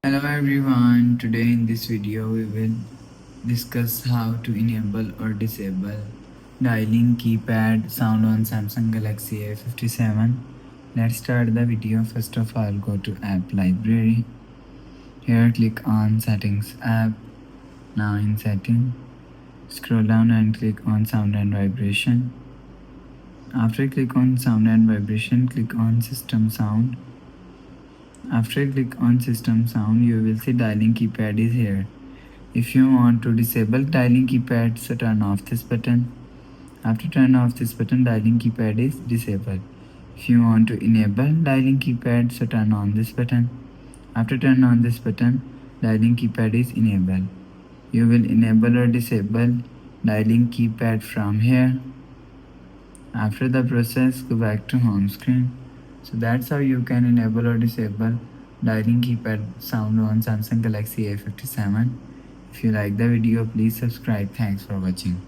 Hello everyone, today in this video we will discuss how to enable or disable dialing keypad sound on Samsung Galaxy A57. Let's start the video. First of all, go to app library. Here click on settings app. Now in setting, scroll down and click on sound and vibration. After click on sound and vibration, click on system sound. After click on system sound, you will see dialing keypad is here. If you want to disable dialing keypad, so turn off this button. After turn off this button, dialing keypad is disabled. If you want to enable dialing keypad, so turn on this button. After turn on this button, dialing keypad is enabled. You will enable or disable dialing keypad from here. After the process, go back to home screen. So that's how you can enable or disable dialing keypad sound on Samsung Galaxy A57. If you like the video, please subscribe. Thanks for watching.